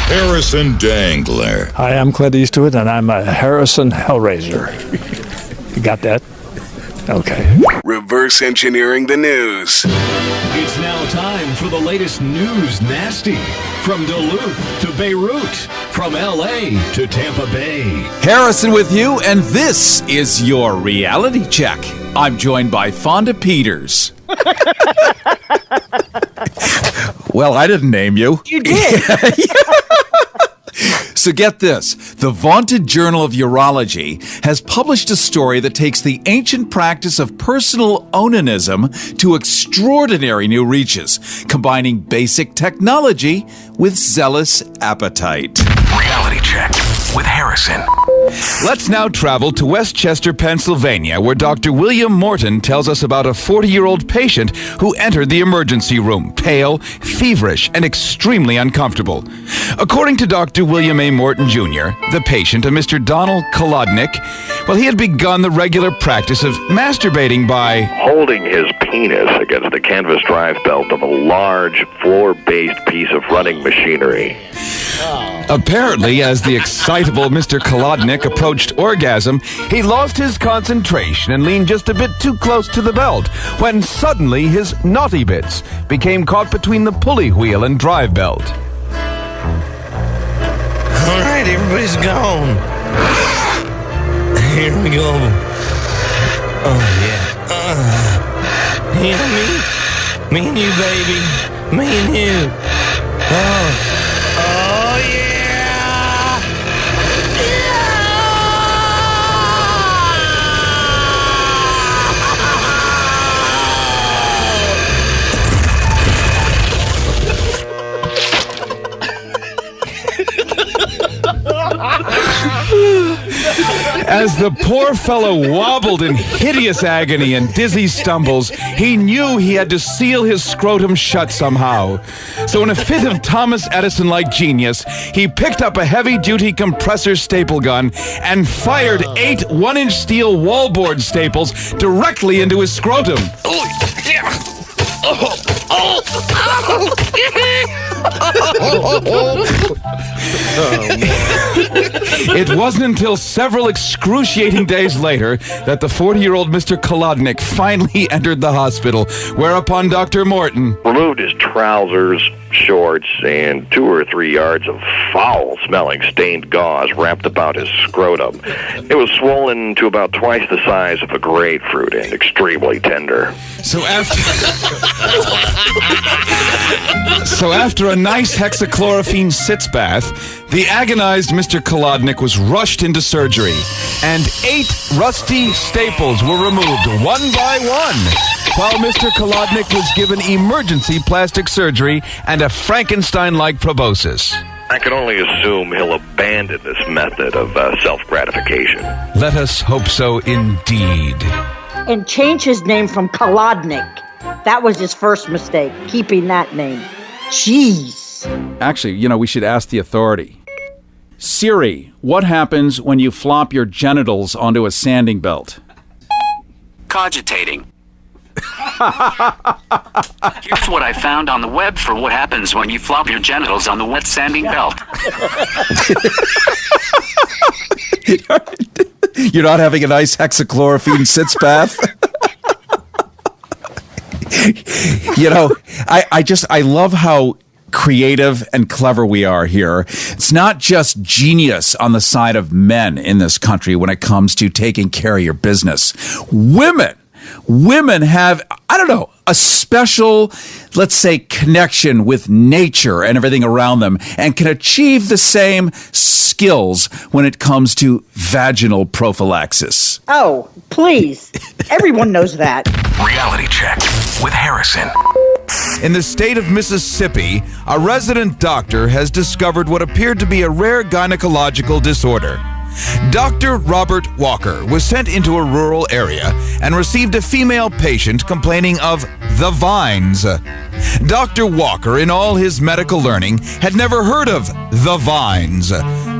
Harrison Dangler. Hi, I'm Clint Eastwood, and I'm a Harrison Hellraiser. You got that? Okay. Reverse engineering the news. It's now time for the latest news nasty. From Duluth to Beirut, from LA to Tampa Bay. Harrison with you, and this is your reality check. I'm joined by Fonda Peters. Well, I didn't name you. You did. So get this. The vaunted Journal of Urology has published a story that takes the ancient practice of personal onanism to extraordinary new reaches, combining basic technology with zealous appetite. Reality check with Harrison. Let's now travel to Westchester, Pennsylvania, where Dr. William Morton tells us about a 40-year-old patient who entered the emergency room, pale, feverish, and extremely uncomfortable. According to Dr. William A. Morton, Jr., the patient, a Mr. Donald Kolodnik, well, he had begun the regular practice of masturbating by holding his penis against the canvas drive belt of a large floor-based piece of running machinery. Apparently, as the excitable Mr. Kolodnik approached orgasm, he lost his concentration and leaned just a bit too close to the belt, when suddenly his naughty bits became caught between the pulley wheel and drive belt. All right, everybody's gone. Here we go. Oh, yeah. You know me and you, baby. Me and you. Oh, yeah. As the poor fellow wobbled in hideous agony and dizzy stumbles, he knew he had to seal his scrotum shut somehow. So in a fit of Thomas Edison-like genius, he picked up a heavy-duty compressor staple gun and fired 8 1-inch steel wallboard staples directly into his scrotum. It wasn't until several excruciating days later that the 40-year-old Mr. Kolodnik finally entered the hospital, whereupon Dr. Morton Removed his trousers, shorts, and 2 or 3 yards of foul-smelling stained gauze wrapped about his scrotum. It was swollen to about twice the size of a grapefruit and extremely tender. So after a nice hexachlorophene sitz bath, the agonized Mr. Kolodnik was rushed into surgery, and 8 rusty staples were removed one by one, while Mr. Kolodnik was given emergency plastic surgery and a Frankenstein-like proboscis. I can only assume he'll abandon this method of self-gratification. Let us hope so indeed. And change his name from Kolodnik. That was his first mistake, keeping that name. Jeez. Actually, we should ask the authority. Siri, what happens when you flop your genitals onto a sanding belt? Cogitating. Here's what I found on the web for what happens when you flop your genitals on the wet sanding belt. You're not having a nice hexachlorophene sitz bath? I love how creative and clever we are here. It's not just genius on the side of men in this country when it comes to taking care of your business. Women have, a special, let's say, connection with nature and everything around them, and can achieve the same skills when it comes to vaginal prophylaxis. Oh, please. Everyone knows that. Reality check with Harrison. In the state of Mississippi, a resident doctor has discovered what appeared to be a rare gynecological disorder. Dr. Robert Walker was sent into a rural area and received a female patient complaining of the vines. Dr. Walker, in all his medical learning, had never heard of the vines.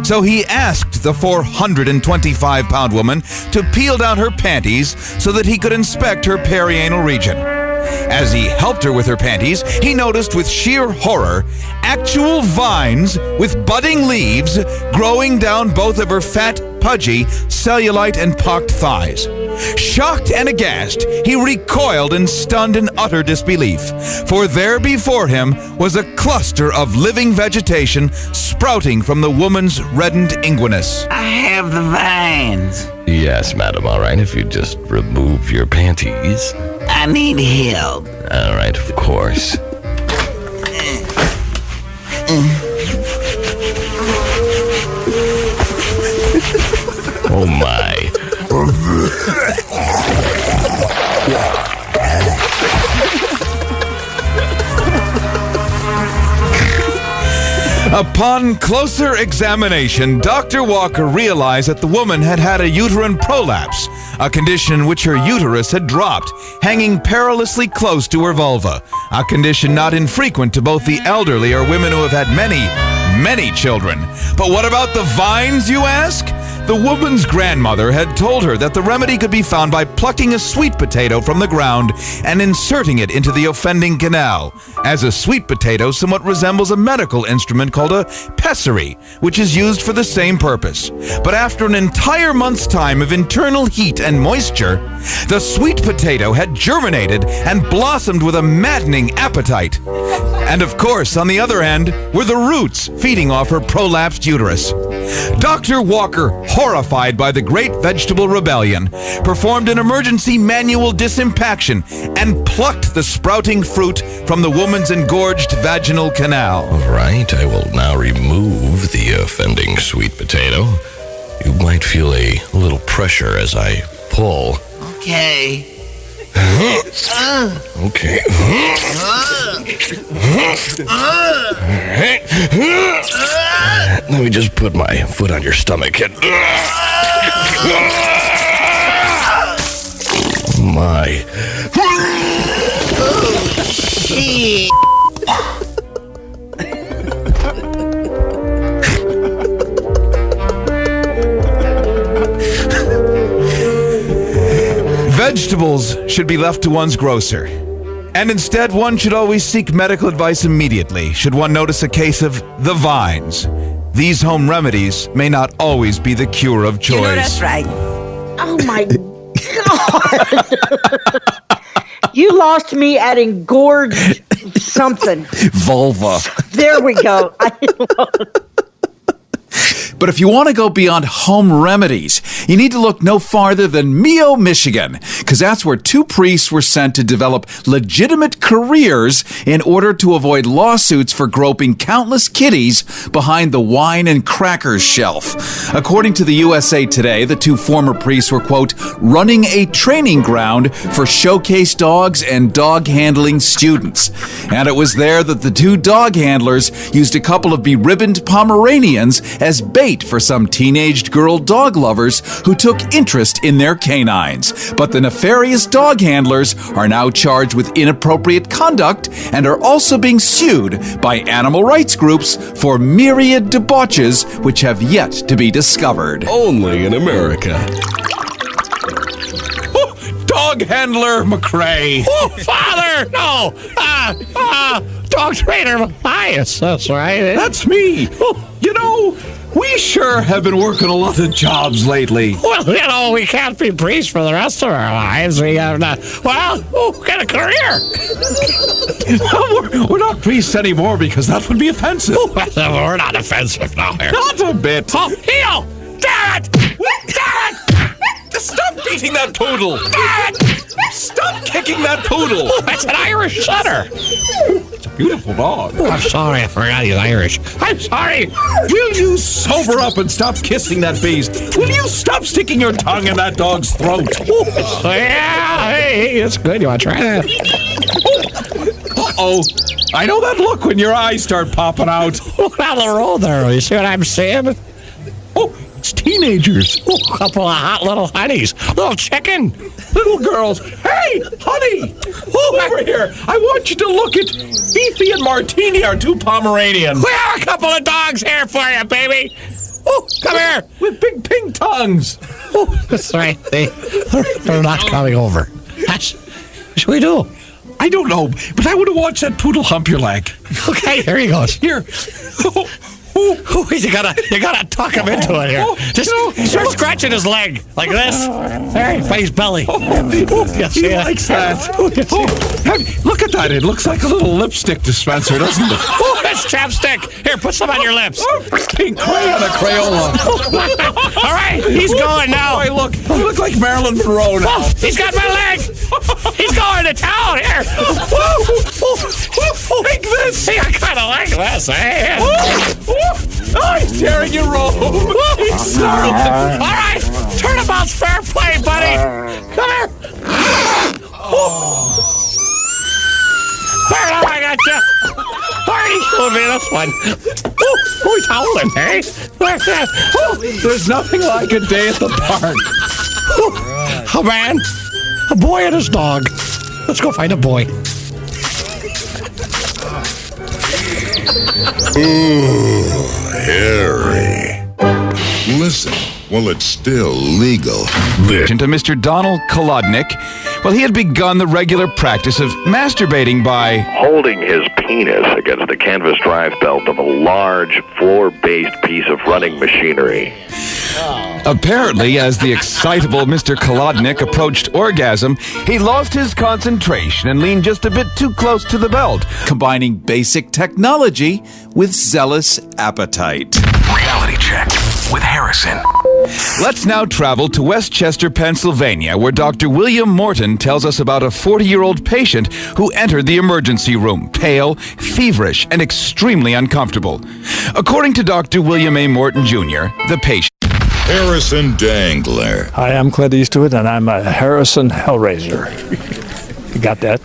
So he asked the 425-pound woman to peel down her panties so that he could inspect her perianal region. As he helped her with her panties, he noticed with sheer horror actual vines with budding leaves growing down both of her fat, pudgy, cellulite and pocked thighs. Shocked and aghast, he recoiled in stunned and utter disbelief, for there before him was a cluster of living vegetation sprouting from the woman's reddened inguinus. I have the vines. Yes, madam, all right, if you just remove your panties. I need help. All right, of course. Oh, my. Upon closer examination, Dr. Walker realized that the woman had had a uterine prolapse, a condition in which her uterus had dropped, hanging perilously close to her vulva, a condition not infrequent to both the elderly or women who have had many children. But what about the vines, you ask? The woman's grandmother had told her that the remedy could be found by plucking a sweet potato from the ground and inserting it into the offending canal, as a sweet potato somewhat resembles a medical instrument called a pessary, which is used for the same purpose. But after an entire month's time of internal heat and moisture, the sweet potato had germinated and blossomed with a maddening appetite. And of course, on the other hand, were the roots feeding off her prolapsed uterus. Dr. Walker, horrified by the Great Vegetable Rebellion, performed an emergency manual disimpaction and plucked the sprouting fruit from the woman's engorged vaginal canal. All right, I will now remove the offending sweet potato. You might feel a little pressure as I pull. Okay. Okay. Let me just put my foot on your stomach and... My. Vegetables should be left to one's grocer. And instead, one should always seek medical advice immediately should one notice a case of the vines. These home remedies may not always be the cure of choice. You know that's right. Oh my God. You lost me at engorged something. Vulva. There we go. But if you want to go beyond home remedies, you need to look no farther than Mio, Michigan, because that's where two priests were sent to develop legitimate careers in order to avoid lawsuits for groping countless kiddies behind the wine and crackers shelf. According to the USA Today, the two former priests were, quote, running a training ground for showcase dogs and dog handling students. And it was there that the two dog handlers used a couple of beribboned Pomeranians as bait for some teenaged girl dog lovers who took interest in their canines. But the nefarious dog handlers are now charged with inappropriate conduct and are also being sued by animal rights groups for myriad debauches which have yet to be discovered. Only in America. Dog handler McCrae. Oh, Father! No! Dog trainer Matthias, that's right. That's me. You know, we sure have been working a lot of jobs lately. Well, you know, we can't be priests for the rest of our lives. We have not, get a career. We're not priests anymore because that would be offensive. We're not offensive now here. Not a bit. Oh, heel! Damn it! Damn it! Stop beating that poodle! Damn it! Stop kicking that poodle! Oh, that's an Irish setter. It's a beautiful dog. Oh, I'm sorry, I forgot he's Irish. I'm sorry. Will you sober up and stop kissing that beast? Will you stop sticking your tongue in that dog's throat? Yeah, hey, that's good. You want to try that? Uh-oh. I know that look when your eyes start popping out. Look down the road there. You see what I'm saying? Oh, it's teenagers. Oh, a couple of hot little honeys. Little chicken. Little girls. Hey, honey. Over here. I want you to look at Fifi and Martini, our two Pomeranians. We have a couple of dogs here for you, baby. Oh, come here. With big pink tongues. Oh, that's right. They're not coming over. What should we do? I don't know, but I want to watch that poodle hump your leg. Okay, here he goes. Here. You gotta talk him into it here. Just start scratching his leg like this. There, by his belly. He likes that. Look at that. It looks like a little lipstick dispenser, doesn't it? Oh, that's chapstick. Here, put some on your lips. Pink crayon, a Crayola. All right, he's going now. I look like Marilyn Monroe now. Oh, he's got my leg. He's going to town here. Like this. Hey, I kind of like this. Hey. Oh, he's tearing your robe. He's snarling. All right, turnabout's fair play, buddy. Come here. There, now I got you. Party showed me this one. He's howling, hey? There's nothing like a day at the park. A man, a boy and his dog. Let's go find a boy. Ooh, Harry. Listen, while it's still legal. To Mr. Donald Kolodnik. Well, he had begun the regular practice of masturbating by holding his penis against the canvas drive belt of a large floor-based piece of running machinery. Apparently, as the excitable Mr. Kolodnik approached orgasm, he lost his concentration and leaned just a bit too close to the belt, combining basic technology with zealous appetite. Reality check with Harrison. Let's now travel to Westchester, Pennsylvania, where Dr. William Morton tells us about a 40-year-old patient who entered the emergency room, pale, feverish, and extremely uncomfortable. According to Dr. William A. Morton, Jr., the patient... Harrison Dangler. Hi, I'm Clint Eastwood, and I'm a Harrison Hellraiser. You got that?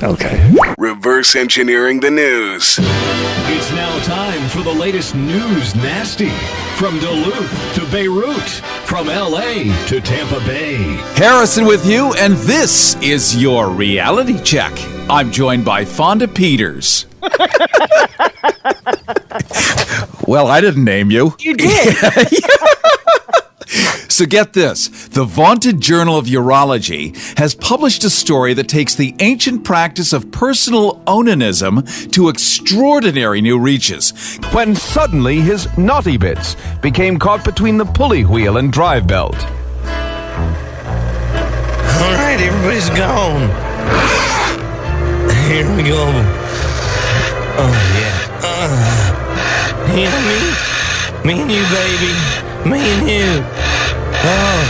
Okay. Reverse engineering the news. It's now time for the latest news nasty. From Duluth to Beirut, from LA to Tampa Bay. Harrison with you, and this is your reality check. I'm joined by Fonda Peters. Well, I didn't name you. You did. So get this. The vaunted Journal of Urology has published a story that takes the ancient practice of personal onanism to extraordinary new reaches. When suddenly his naughty bits became caught between the pulley wheel and drive belt. All right, everybody's gone. Here we go. Oh, yeah. Me and you, baby. Me and you. Oh.